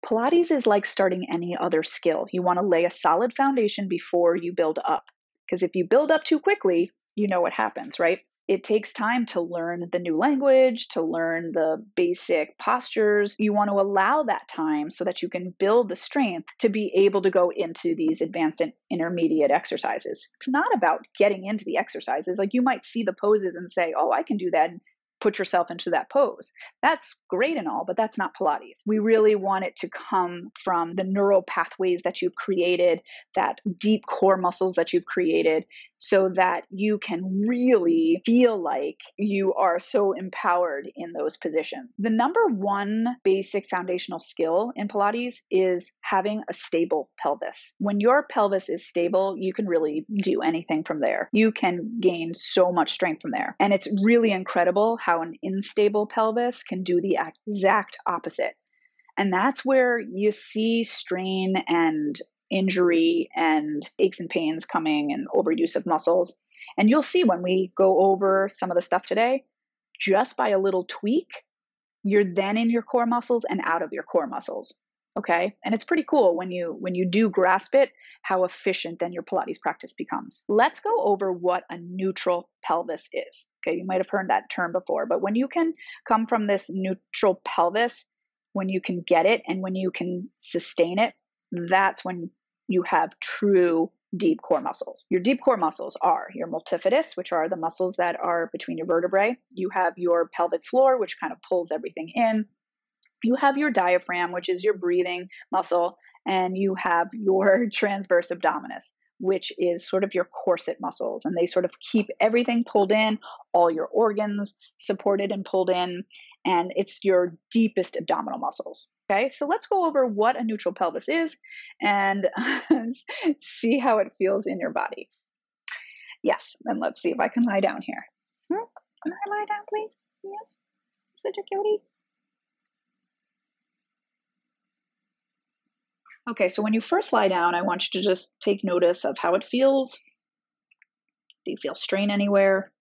Pilates is like starting any other skill. You want to lay a solid foundation before you build up. Because if you build up too quickly, you know what happens, right? It takes time to learn the new language, to learn the basic postures. You want to allow that time so that you can build the strength to be able to go into these advanced and intermediate exercises. It's not about getting into the exercises. Like you might see the poses and say, oh, I can do that, and put yourself into that pose. That's great and all, but that's not Pilates. We really want it to come from the neural pathways that you've created, that deep core muscles that you've created, so that you can really feel like you are so empowered in those positions. The number one basic foundational skill in Pilates is having a stable pelvis. When your pelvis is stable, you can really do anything from there. You can gain so much strength from there. And it's really incredible how an unstable pelvis can do the exact opposite. And that's where you see strain and injury and aches and pains coming and overuse of muscles. And you'll see when we go over some of the stuff today, just by a little tweak, you're then in your core muscles and out of your core muscles. Okay. And it's pretty cool when you do grasp it, how efficient then your Pilates practice becomes. Let's go over what a neutral pelvis is. Okay. You might have heard that term before, but when you can come from this neutral pelvis, when you can get it and when you can sustain it, that's when you have true deep core muscles. Your deep core muscles are your multifidus, which are the muscles that are between your vertebrae. You have your pelvic floor, which kind of pulls everything in. You have your diaphragm, which is your breathing muscle, and you have your transverse abdominis, which is sort of your corset muscles, and they sort of keep everything pulled in, all your organs supported and pulled in, and it's your deepest abdominal muscles. Okay, so let's go over what a neutral pelvis is and see how it feels in your body. Yes, and let's see if I can lie down here. Can I lie down, please? Yes, such a cutie. Okay, so when you first lie down, I want you to just take notice of how it feels. Do you feel strain anywhere?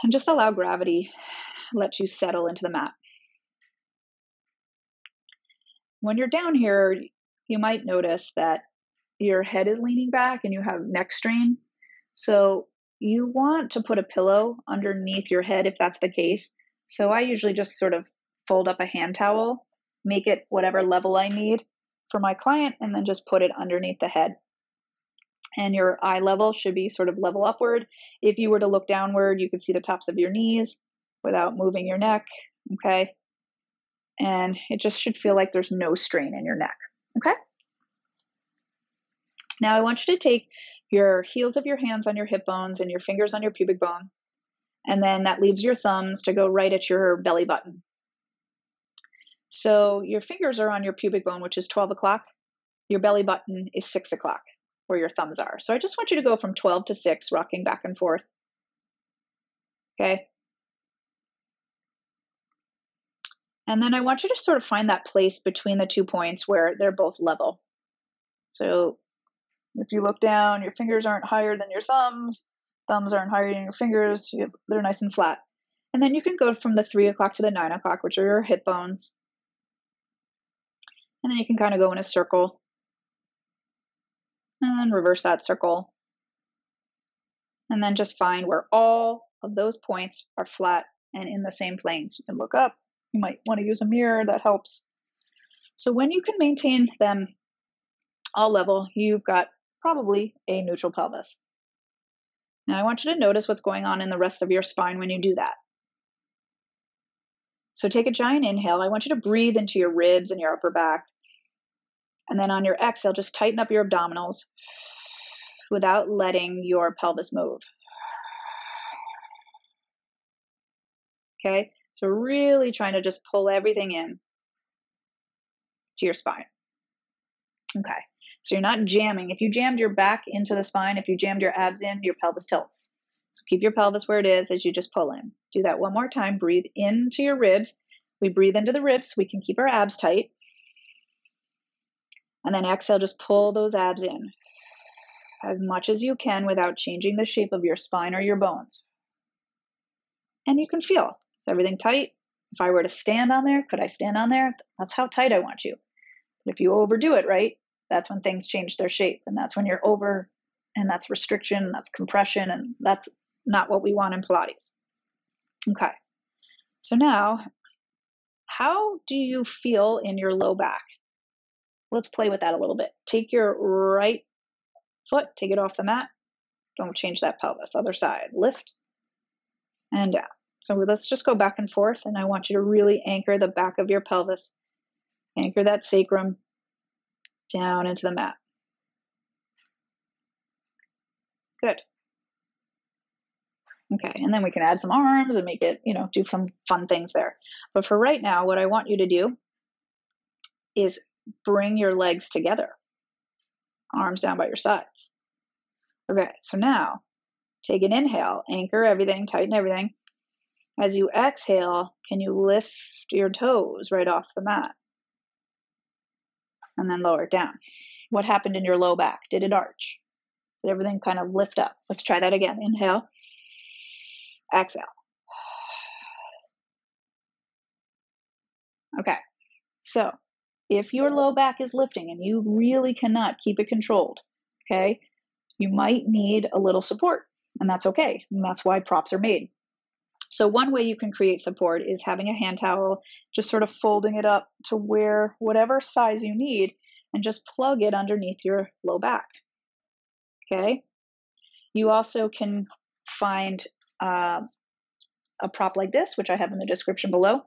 And just allow gravity, let you settle into the mat. When you're down here, you might notice that your head is leaning back and you have neck strain. So you want to put a pillow underneath your head if that's the case. So I usually just sort of fold up a hand towel, make it whatever level I need for my client, and then just put it underneath the head. And your eye level should be sort of level upward. If you were to look downward, you could see the tops of your knees without moving your neck, okay? And it just should feel like there's no strain in your neck, okay? Now I want you to take your heels of your hands on your hip bones and your fingers on your pubic bone, and then that leaves your thumbs to go right at your belly button. So your fingers are on your pubic bone, which is 12 o'clock. Your belly button is 6 o'clock, where your thumbs are. So I just want you to go from 12 to 6, rocking back and forth. Okay. And then I want you to sort of find that place between the 2 points where they're both level. So if you look down, your fingers aren't higher than your thumbs aren't higher than your fingers, they're nice and flat. And then you can go from the 3 o'clock to the 9 o'clock, which are your hip bones. And then you can kind of go in a circle and reverse that circle. And then just find where all of those points are flat and in the same planes. You can look up. You might want to use a mirror, that helps. So when you can maintain them all level, you've got probably a neutral pelvis. Now I want you to notice what's going on in the rest of your spine when you do that. So take a giant inhale. I want you to breathe into your ribs and your upper back. And then on your exhale, just tighten up your abdominals without letting your pelvis move. Okay, so really trying to just pull everything in to your spine. Okay, so you're not jamming. If you jammed your back into the spine, if you jammed your abs in, your pelvis tilts. So keep your pelvis where it is as you just pull in. Do that one more time. Breathe into your ribs. We breathe into the ribs so we can keep our abs tight. And then exhale, just pull those abs in as much as you can without changing the shape of your spine or your bones. And you can feel, is everything tight? If I were to stand on there, could I stand on there? That's how tight I want you. But if you overdo it, right, that's when things change their shape. And that's when you're over, and that's restriction, that's compression, and that's not what we want in Pilates. Okay. So now, how do you feel in your low back? Let's play with that a little bit. Take your right foot, take it off the mat. Don't change that pelvis. Other side, lift and down. So let's just go back and forth, and I want you to really anchor the back of your pelvis. Anchor that sacrum down into the mat. Good. Okay, and then we can add some arms and make it, do some fun things there. But for right now, what I want you to do is bring your legs together. Arms down by your sides. Okay, so now take an inhale, anchor everything, tighten everything. As you exhale, can you lift your toes right off the mat? And then lower it down. What happened in your low back? Did it arch? Did everything kind of lift up? Let's try that again. Inhale, exhale. Okay, so if your low back is lifting and you really cannot keep it controlled, okay, you might need a little support, and that's okay. And that's why props are made. So one way you can create support is having a hand towel, just sort of folding it up to whatever size you need, and just plug it underneath your low back. Okay. You also can find a prop like this, which I have in the description below.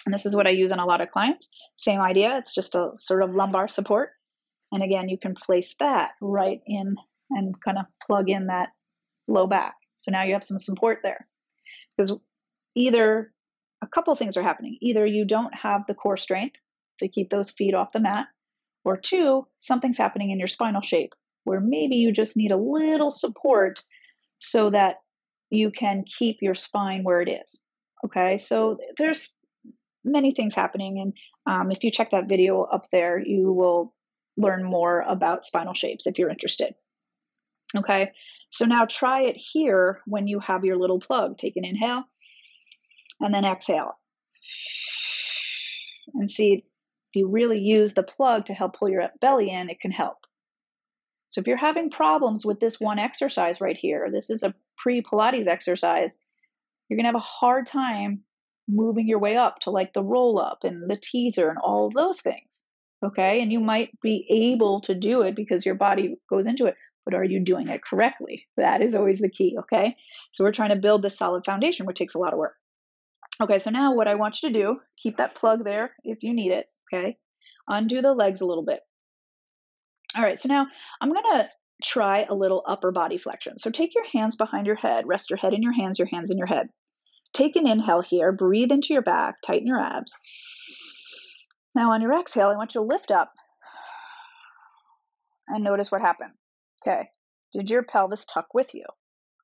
And this is what I use on a lot of clients. Same idea. It's just a sort of lumbar support. And again, you can place that right in and kind of plug in that low back. So now you have some support there. Because either a couple things are happening. Either you don't have the core strength to keep those feet off the mat, or two, something's happening in your spinal shape where maybe you just need a little support so that you can keep your spine where it is. Okay, so there's many things happening. And if you check that video up there, you will learn more about spinal shapes if you're interested. Okay, so now try it here when you have your little plug. Take an inhale and then exhale. And see, if you really use the plug to help pull your belly in, it can help. So if you're having problems with this one exercise right here, this is a pre-Pilates exercise, you're going to have a hard time moving your way up to like the roll up and the teaser and all of those things. Okay, and you might be able to do it because your body goes into it. But are you doing it correctly? That is always the key, okay? So we're trying to build this solid foundation, which takes a lot of work. Okay, so now what I want you to do, keep that plug there if you need it, okay? Undo the legs a little bit. All right, so now I'm going to try a little upper body flexion. So take your hands behind your head, rest your head in your hands in your head. Take an inhale here, breathe into your back, tighten your abs. Now on your exhale, I want you to lift up and notice what happened. Okay, did your pelvis tuck with you?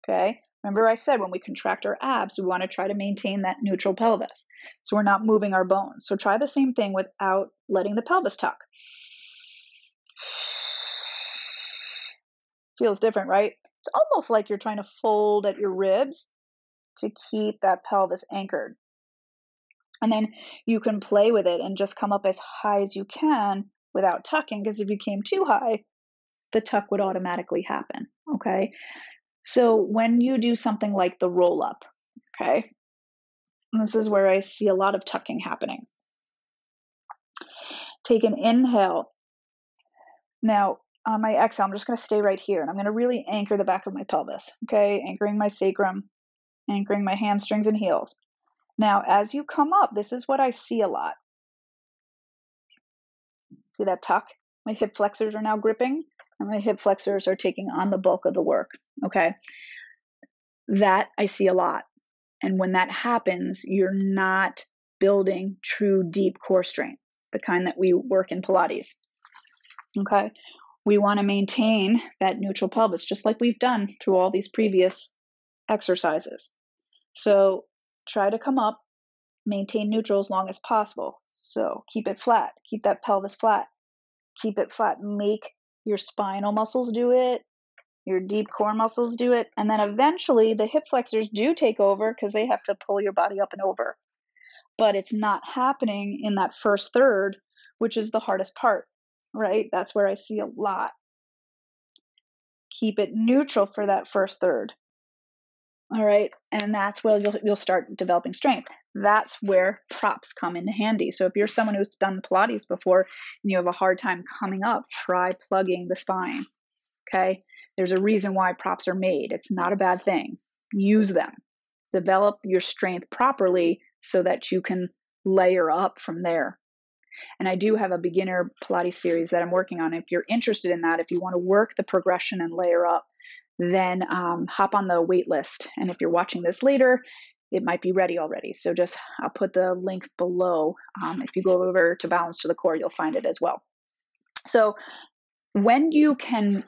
Okay, remember I said when we contract our abs, we want to try to maintain that neutral pelvis. So we're not moving our bones. So try the same thing without letting the pelvis tuck. Feels different, right? It's almost like you're trying to fold at your ribs to keep that pelvis anchored. And then you can play with it and just come up as high as you can without tucking, because if you came too high, the tuck would automatically happen, okay? So when you do something like the roll up, okay, this is where I see a lot of tucking happening. Take an inhale. Now, on my exhale, I'm just going to stay right here, and I'm going to really anchor the back of my pelvis, okay? Anchoring my sacrum, anchoring my hamstrings and heels. Now, as you come up, this is what I see a lot. See that tuck? My hip flexors are now gripping, and my hip flexors are taking on the bulk of the work, okay? That I see a lot. And when that happens, you're not building true deep core strength, the kind that we work in Pilates, okay? We want to maintain that neutral pelvis, just like we've done through all these previous exercises. So try to come up, maintain neutral as long as possible. So keep it flat, keep that pelvis flat, keep it flat, make your spinal muscles do it, your deep core muscles do it, and then eventually the hip flexors do take over because they have to pull your body up and over. but it's not happening in that first third, which is the hardest part, right? That's where I see a lot. Keep it neutral for that first third. All right. And that's where you'll start developing strength. That's where props come in handy. So if you're someone who's done Pilates before and you have a hard time coming up, try plugging the spine. Okay. There's a reason why props are made. It's not a bad thing. Use them. Develop your strength properly so that you can layer up from there. And I do have a beginner Pilates series that I'm working on. If you're interested in that, if you want to work the progression and layer up, then hop on the wait list. And if you're watching this later, it might be ready already. So I'll put the link below. If you go over to Balance to the Core, you'll find it as well. So when you can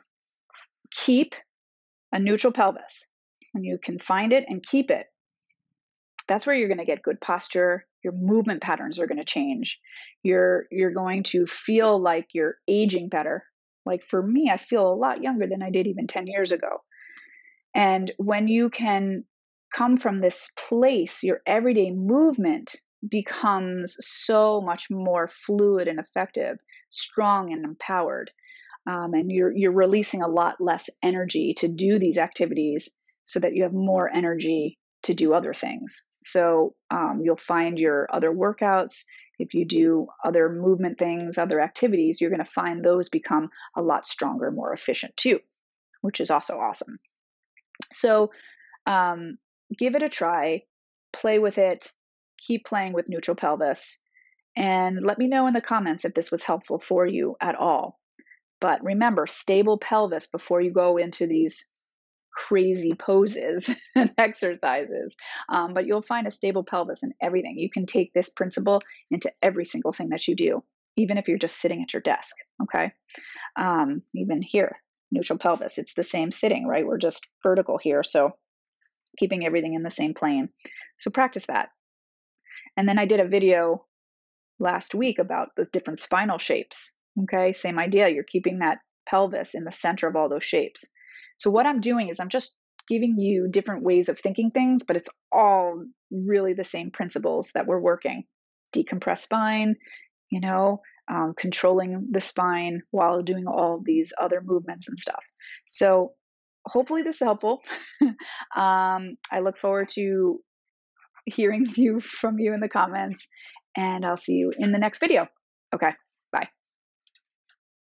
keep a neutral pelvis, when you can find it and keep it, that's where you're going to get good posture. Your movement patterns are going to change. You're going to feel like you're aging better. Like for me, I feel a lot younger than I did even 10 years ago. And when you can come from this place, your everyday movement becomes so much more fluid and effective, strong and empowered. And you're releasing a lot less energy to do these activities so that you have more energy to do other things. So you'll find your other workouts, if you do other movement things, other activities, you're going to find those become a lot stronger, more efficient too, which is also awesome. So give it a try, play with it, keep playing with neutral pelvis, and let me know in the comments if this was helpful for you at all. But remember, stable pelvis before you go into these crazy poses and exercises. But you'll find a stable pelvis in everything. You can take this principle into every single thing that you do, even if you're just sitting at your desk. Okay. Even here, neutral pelvis, it's the same sitting, right? We're just vertical here. So keeping everything in the same plane. So practice that. And then I did a video last week about the different spinal shapes. Okay. Same idea. You're keeping that pelvis in the center of all those shapes. So what I'm doing is I'm just giving you different ways of thinking things, but it's all really the same principles that we're working. Decompress spine, controlling the spine while doing all of these other movements and stuff. So hopefully this is helpful. I look forward to hearing from you in the comments, and I'll see you in the next video. Okay.